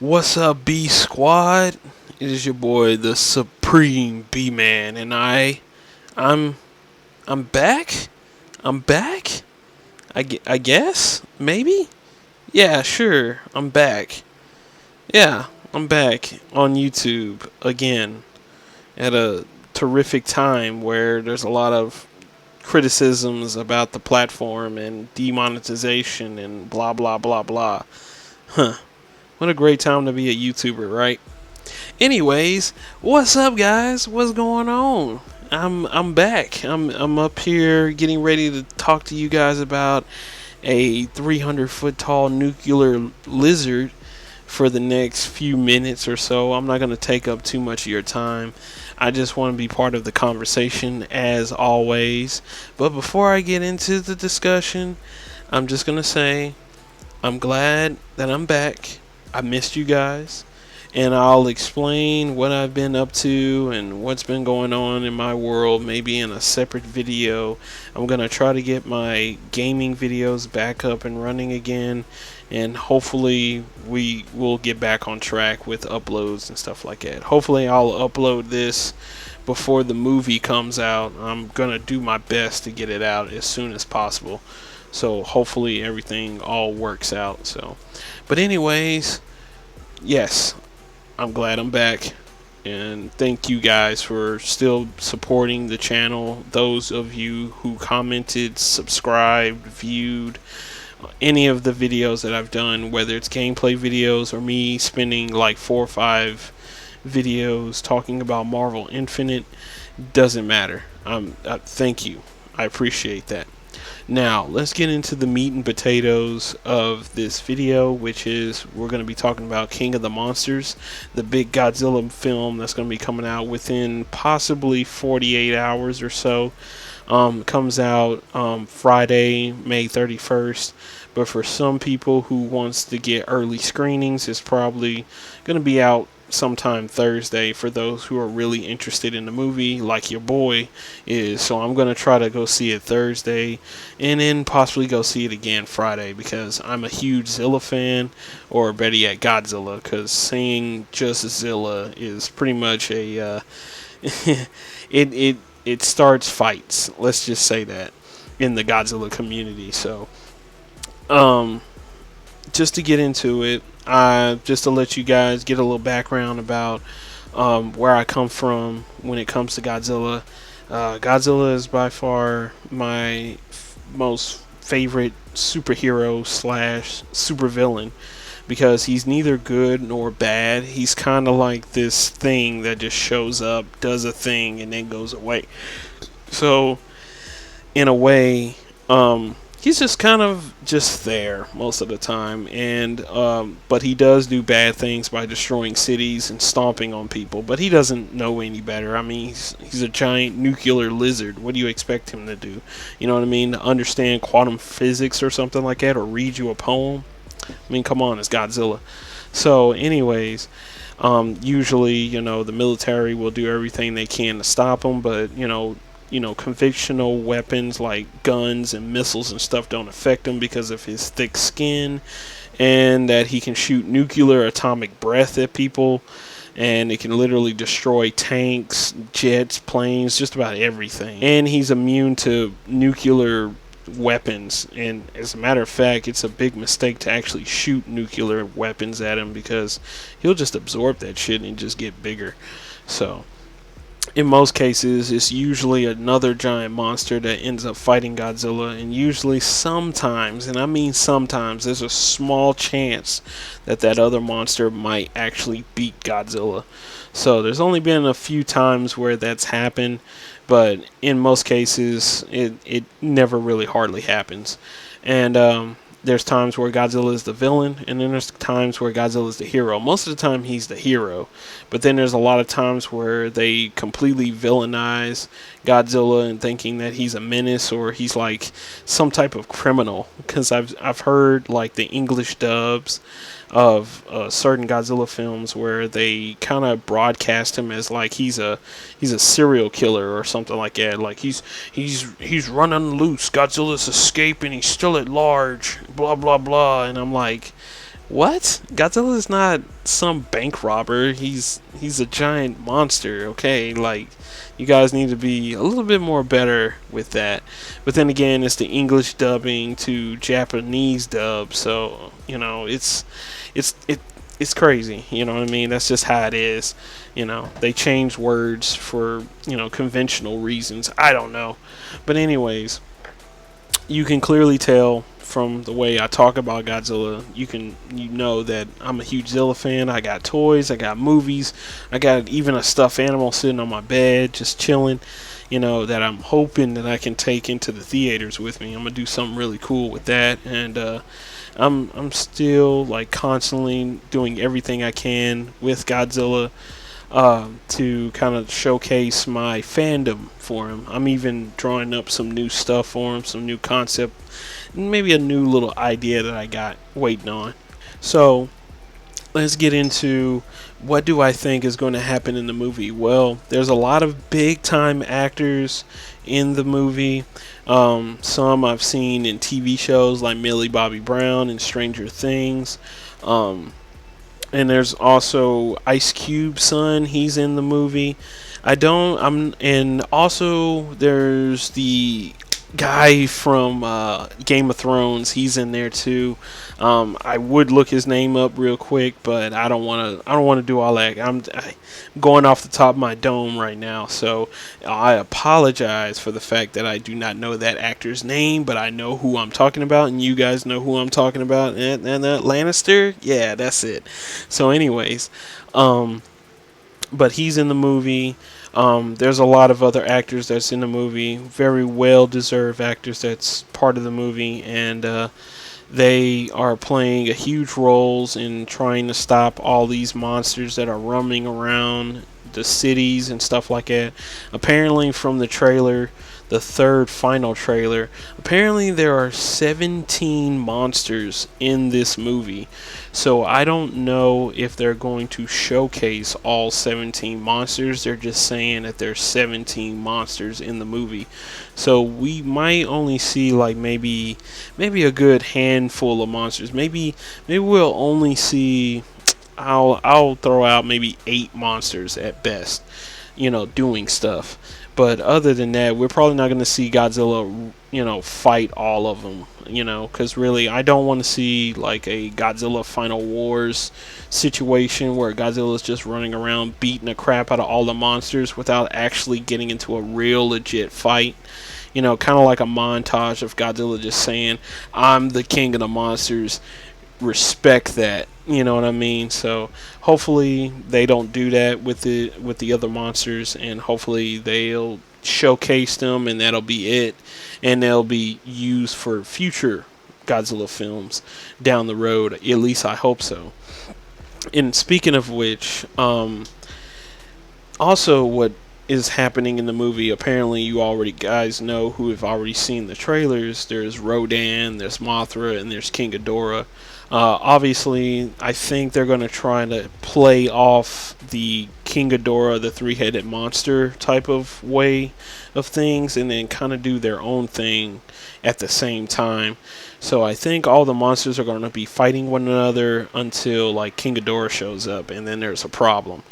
What's up, B Squad? It is your boy, the Supreme B Man, and I'm, I'm back. I'm back. I guess maybe. Yeah, sure. I'm back. Yeah, I'm back on YouTube again at a terrific time where there's a lot of criticisms about the platform and demonetization and blah blah blah blah. Huh. What a great time to be a YouTuber, right? Anyways, what's up, guys? What's going on? I'm back. I'm up here getting ready to talk to you guys about a 300-foot tall nuclear lizard for the next few minutes or so. I'm not going to take up too much of your time. I just want to be part of the conversation as always. But before I get into the discussion, I'm just going to say I'm glad that I'm back. I missed you guys, and I'll explain what I've been up to and what's been going on in my world maybe in a separate video. I'm going to try to get my gaming videos back up and running again, and hopefully we will get back on track with uploads and stuff like that. Hopefully I'll upload this before the movie comes out. I'm going to do my best to get it out as soon as possible. So hopefully everything all works out. But anyways, yes, I'm glad I'm back, and thank you guys for still supporting the channel. Those of you who commented, subscribed, viewed any of the videos that I've done, whether it's gameplay videos or me spending like 4 or 5 videos talking about Marvel Infinite, doesn't matter. Thank you. I appreciate that. Now, let's get into the meat and potatoes of this video, which is we're going to be talking about King of the Monsters, the big Godzilla film that's going to be coming out within possibly 48 hours or so. Comes out Friday, May 31st. But for some people who wants to get early screenings, it's probably going to be out sometime Thursday for those who are really interested in the movie, like your boy is. So I'm going to try to go see it Thursday and then possibly go see it again Friday, because I'm a huge Zilla fan, or better yet Godzilla, because seeing just Zilla is pretty much a it starts fights, let's just say that, in the Godzilla community. So just to get into it, just to let you guys get a little background about where I come from when it comes to Godzilla. Godzilla is by far my most favorite superhero slash supervillain, because he's neither good nor bad. He's kind of like this thing that just shows up, does a thing, and then goes away. So, in a way, he's just kind of just there most of the time, and but he does do bad things by destroying cities and stomping on people. But he doesn't know any better. I mean, he's a giant nuclear lizard. What do you expect him to do? You know what I mean? To understand quantum physics or something like that, or read you a poem? I mean, come on, it's Godzilla. So, anyways, usually, the military will do everything they can to stop him, but conventional weapons like guns and missiles and stuff don't affect him because of his thick skin, and that he can shoot nuclear atomic breath at people, and it can literally destroy tanks, jets, planes, just about everything. And he's immune to nuclear weapons, and as a matter of fact, it's a big mistake to actually shoot nuclear weapons at him, because he'll just absorb that shit and just get bigger. So in most cases, it's usually another giant monster that ends up fighting Godzilla, and usually sometimes, and I mean sometimes, there's a small chance that that other monster might actually beat Godzilla. So there's only been a few times where that's happened, but in most cases, it never really hardly happens. And there's times where Godzilla is the villain, and then there's times where Godzilla is the hero. Most of the time, he's the hero. But then there's a lot of times where they completely villainize Godzilla and thinking that he's a menace, or he's like some type of criminal. Because I've heard like the English dubs of certain Godzilla films where they kind of broadcast him as like he's a serial killer or something like that. Like he's running loose. Godzilla's escaping. He's still at large. Blah blah blah. And I'm like, What? Godzilla is not some bank robber. He's a giant monster. Okay, like you guys need to be a little bit more better with that. But then again, it's the English dubbing to Japanese dub, so it's it it's crazy. You know what I mean? That's just how it is. They change words for conventional reasons. I don't know, but anyways, you can clearly tell from the way I talk about Godzilla. You know that I'm a huge Zilla fan. I got toys, I got movies, I got even a stuffed animal sitting on my bed just chilling. That I'm hoping that I can take into the theaters with me. I'm gonna do something really cool with that, and I'm still like constantly doing everything I can with Godzilla to kind of showcase my fandom for him. I'm even drawing up some new stuff for him, some new concept, maybe a new little idea that I got waiting on. So let's get into what do I think is going to happen in the movie. Well, there's a lot of big time actors in the movie. Some I've seen in TV shows like Millie Bobby Brown and Stranger Things. And there's also Ice Cube's son. He's in the movie. And also there's the guy from Game of Thrones. He's in there too. I would look his name up real quick, but I don't want to. I don't want to do all that. I'm going off the top of my dome right now, so I apologize for the fact that I do not know that actor's name, but I know who I'm talking about, and you guys know who I'm talking about. And that Lannister, yeah, that's it. So, anyways, but he's in the movie. There's a lot of other actors that's in the movie, very well deserved actors that's part of the movie, and they are playing a huge roles in trying to stop all these monsters that are roaming around the cities and stuff like that. Apparently, from the trailer, the third final trailer, apparently there are 17 monsters in this movie. So I don't know if they're going to showcase all 17 monsters. They're just saying that there's 17 monsters in the movie. So we might only see like maybe a good handful of monsters. Maybe we'll only see I'll throw out maybe 8 monsters at best, doing stuff. But other than that, we're probably not going to see Godzilla, fight all of them, because really, I don't want to see like a Godzilla Final Wars situation where Godzilla's just running around beating the crap out of all the monsters without actually getting into a real legit fight. Kind of like a montage of Godzilla just saying, "I'm the king of the monsters. Respect that." You know what I mean? So hopefully they don't do that with the other monsters, and hopefully they'll showcase them, and that'll be it, and they'll be used for future Godzilla films down the road. At least I hope so. And speaking of which, also what is happening in the movie, apparently you already guys know who have already seen the trailers. There's Rodan, there's Mothra, and there's King Ghidorah. Obviously, I think they're going to try to play off the King Ghidorah, the three-headed monster type of way of things, and then kind of do their own thing at the same time. So I think all the monsters are going to be fighting one another until like King Ghidorah shows up, and then there's a problem.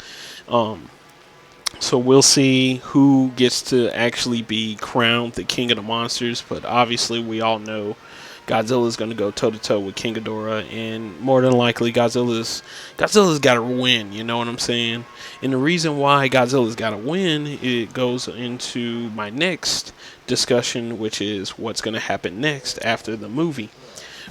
So we'll see who gets to actually be crowned the king of the monsters, but obviously we all know Godzilla's going to go toe to toe with King Ghidorah, and more than likely Godzilla's got to win. You know what I'm saying? And the reason why Godzilla's got to win, it goes into my next discussion, which is what's going to happen next after the movie.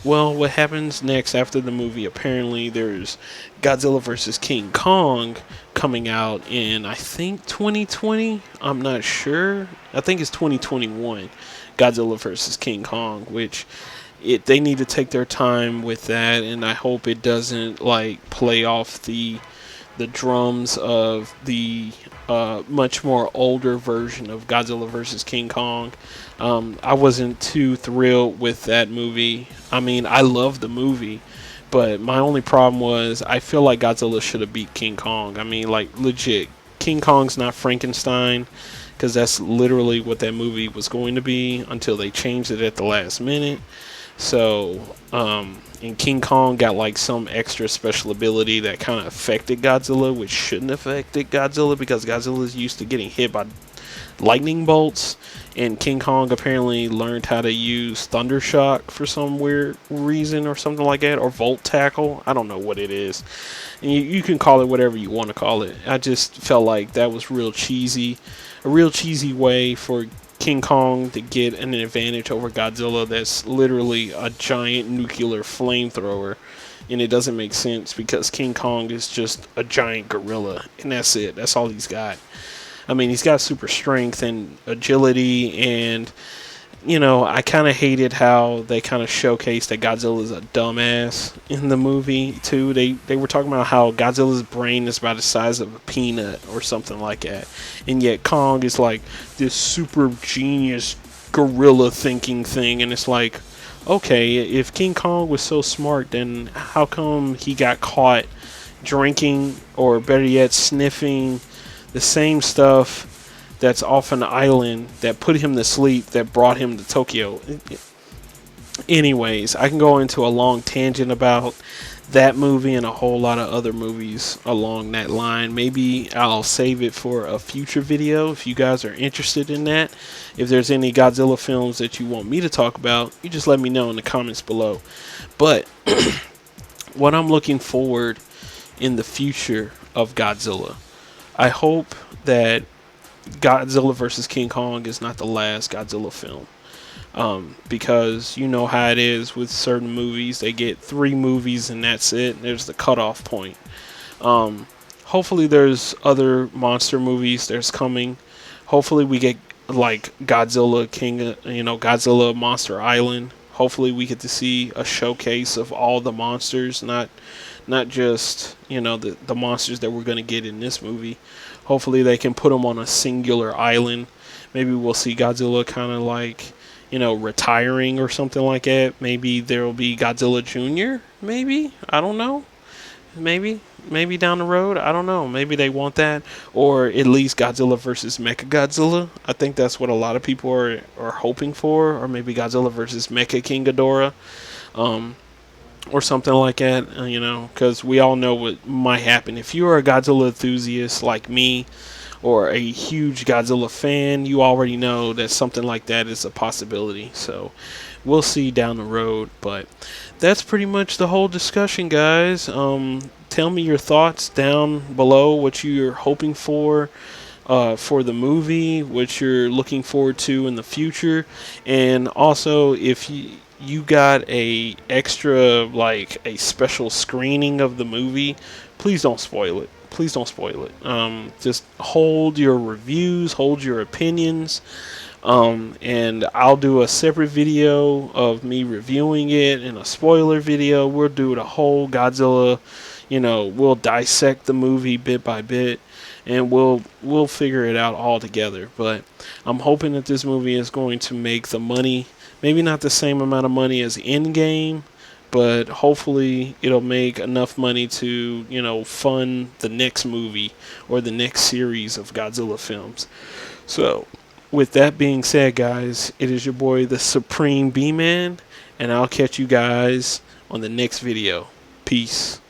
Well, what happens next after the movie? Apparently, there's Godzilla vs. King Kong coming out in, I think, 2020. I'm not sure. I think it's 2021. Godzilla vs. King Kong, which they need to take their time with that, and I hope it doesn't like play off the drums of the much more older version of Godzilla vs. King Kong. I wasn't too thrilled with that movie. I mean, I love the movie, but my only problem was I feel like Godzilla should have beat King Kong. I mean, like legit, King Kong's not Frankenstein, because that's literally what that movie was going to be until they changed it at the last minute. So, and King Kong got like some extra special ability that kind of affected Godzilla, which shouldn't have affected Godzilla because Godzilla is used to getting hit by lightning bolts, and King Kong apparently learned how to use Thunder Shock for some weird reason or something like that, or Volt Tackle. I don't know what it is. And you can call it whatever you want to call it. I just felt like that was real cheesy, a real cheesy way for King Kong to get an advantage over Godzilla that's literally a giant nuclear flamethrower. And it doesn't make sense because King Kong is just a giant gorilla, and that's it. That's all he's got. I mean, he's got super strength and agility, and I kind of hated how they kind of showcased that Godzilla is a dumbass in the movie too. They were talking about how Godzilla's brain is about the size of a peanut or something like that, and yet Kong is like this super genius gorilla thinking thing, and it's like, okay, if King Kong was so smart, then how come he got caught drinking, or better yet, sniffing the same stuff that's off an island that put him to sleep that brought him to Tokyo? Anyways, I can go into a long tangent about that movie and a whole lot of other movies along that line. Maybe I'll save it for a future video if you guys are interested in that. If there's any Godzilla films that you want me to talk about, you just let me know in the comments below. But what I'm looking forward in the future of Godzilla, I hope that Godzilla vs. King Kong is not the last Godzilla film. Because you know how it is with certain movies. They get 3 movies and that's it. There's the cutoff point. Hopefully there's other monster movies that's coming. Hopefully we get like Godzilla Godzilla Monster Island. Hopefully we get to see a showcase of all the monsters, not just the monsters that we're going to get in this movie. Hopefully they can put them on a singular island. Maybe we'll see Godzilla kind of like retiring or something like that. Maybe there will be Godzilla Jr. Maybe, I don't know. Maybe down the road, I don't know. Maybe they want that, or at least Godzilla versus Mechagodzilla. I think that's what a lot of people are hoping for, or maybe Godzilla versus Mecha King Ghidorah. Or something like that, because we all know what might happen. If you are a Godzilla enthusiast like me, or a huge Godzilla fan, you already know that something like that is a possibility. So we'll see down the road, but that's pretty much the whole discussion, guys. Tell me your thoughts down below, what you're hoping for the movie, what you're looking forward to in the future, and also if you got a extra, like a special screening of the movie, please don't spoil it. Please don't spoil it. Just hold your reviews, hold your opinions, and I'll do a separate video of me reviewing it and a spoiler video. We'll do the whole Godzilla. We'll dissect the movie bit by bit, and we'll figure it out all together. But I'm hoping that this movie is going to make the money. Maybe not the same amount of money as Endgame, but hopefully it'll make enough money to, fund the next movie or the next series of Godzilla films. So, with that being said, guys, it is your boy, the Supreme B-Man, and I'll catch you guys on the next video. Peace.